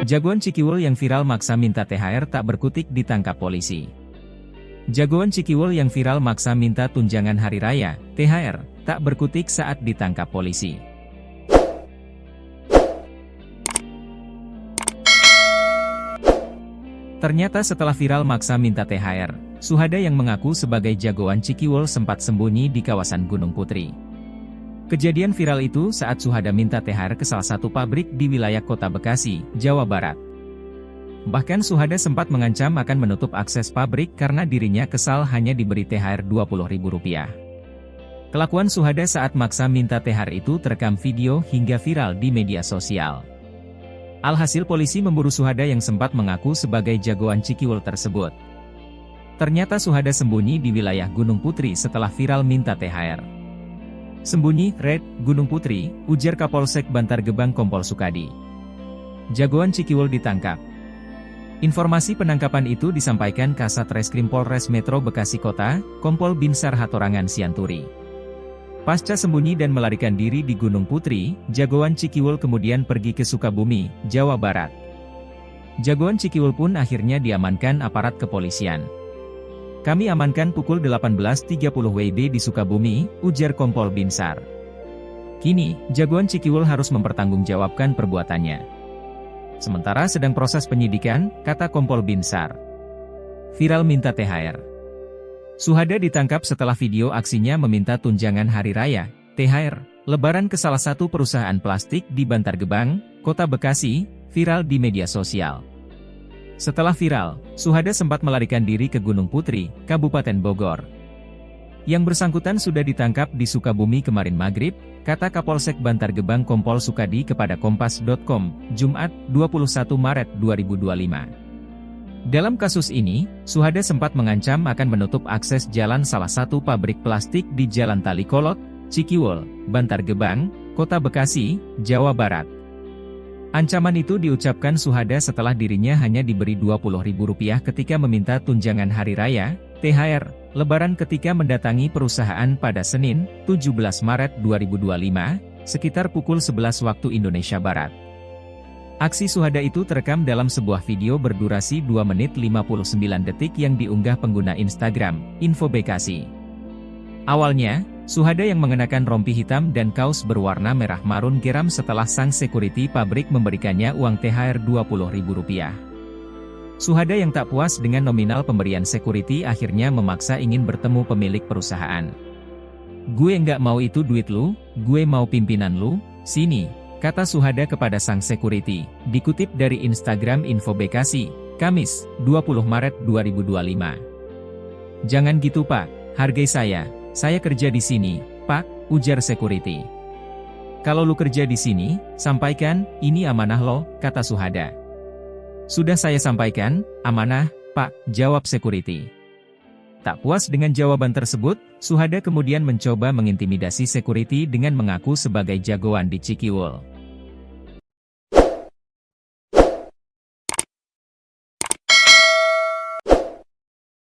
Jagoan Cikiwul yang viral maksa minta THR tak berkutik ditangkap polisi. Jagoan Cikiwul yang viral maksa minta tunjangan hari raya, THR, tak berkutik saat ditangkap polisi. Ternyata setelah viral maksa minta THR, Suhada yang mengaku sebagai jagoan Cikiwul sempat sembunyi di kawasan Gunung Putri. Kejadian viral itu saat Suhada minta THR ke salah satu pabrik di wilayah Kota Bekasi, Jawa Barat. Bahkan Suhada sempat mengancam akan menutup akses pabrik karena dirinya kesal hanya diberi THR Rp20.000. Kelakuan Suhada saat maksa minta THR itu terekam video hingga viral di media sosial. Alhasil polisi memburu Suhada yang sempat mengaku sebagai jagoan Cikiwul tersebut. Ternyata Suhada sembunyi di wilayah Gunung Putri setelah viral minta THR. Sembunyi, Red, Gunung Putri, ujar Kapolsek Bantar Gebang Kompol Sukadi. Jagoan Cikiwul ditangkap. Informasi penangkapan itu disampaikan Kasat Reskrim Polres Metro Bekasi Kota, Kompol Binsar Hatorangan Sianturi. Pasca sembunyi dan melarikan diri di Gunung Putri, jagoan Cikiwul kemudian pergi ke Sukabumi, Jawa Barat. Jagoan Cikiwul pun akhirnya diamankan aparat kepolisian. Kami amankan pukul 18.30 WIB di Sukabumi, ujar Kompol Binsar. Kini, jagoan Cikiwul harus mempertanggungjawabkan perbuatannya. Sementara sedang proses penyidikan, kata Kompol Binsar. Viral minta THR. Suhada ditangkap setelah video aksinya meminta tunjangan hari raya, THR, Lebaran ke salah satu perusahaan plastik di Bantar Gebang, Kota Bekasi, viral di media sosial. Setelah viral, Suhada sempat melarikan diri ke Gunung Putri, Kabupaten Bogor. Yang bersangkutan sudah ditangkap di Sukabumi kemarin maghrib, kata Kapolsek Bantar Gebang Kompol Sukadi kepada Kompas.com, Jumat, 21 Maret 2025. Dalam kasus ini, Suhada sempat mengancam akan menutup akses jalan salah satu pabrik plastik di Jalan Talikolot, Cikiwul, Bantar Gebang, Kota Bekasi, Jawa Barat. Ancaman itu diucapkan Suhada setelah dirinya hanya diberi Rp20.000 ketika meminta tunjangan hari raya, THR, Lebaran ketika mendatangi perusahaan pada Senin, 17 Maret 2025, sekitar pukul 11 waktu Indonesia Barat. Aksi Suhada itu terekam dalam sebuah video berdurasi 2 menit 59 detik yang diunggah pengguna Instagram, Info Bekasi. Awalnya, Suhada yang mengenakan rompi hitam dan kaos berwarna merah marun geram setelah sang security pabrik memberikannya uang THR Rp20.000. Suhada yang tak puas dengan nominal pemberian security akhirnya memaksa ingin bertemu pemilik perusahaan. Gue nggak mau itu duit lu, gue mau pimpinan lu, sini, kata Suhada kepada sang security, dikutip dari Instagram Info Bekasi, Kamis, 20 Maret 2025. Jangan gitu Pak, hargai saya kerja di sini, Pak, ujar security. Kalau lu kerja di sini, sampaikan, ini amanah lo, kata Suhada. Sudah saya sampaikan, amanah, Pak, jawab security. Tak puas dengan jawaban tersebut, Suhada kemudian mencoba mengintimidasi security dengan mengaku sebagai jagoan di Cikiwul.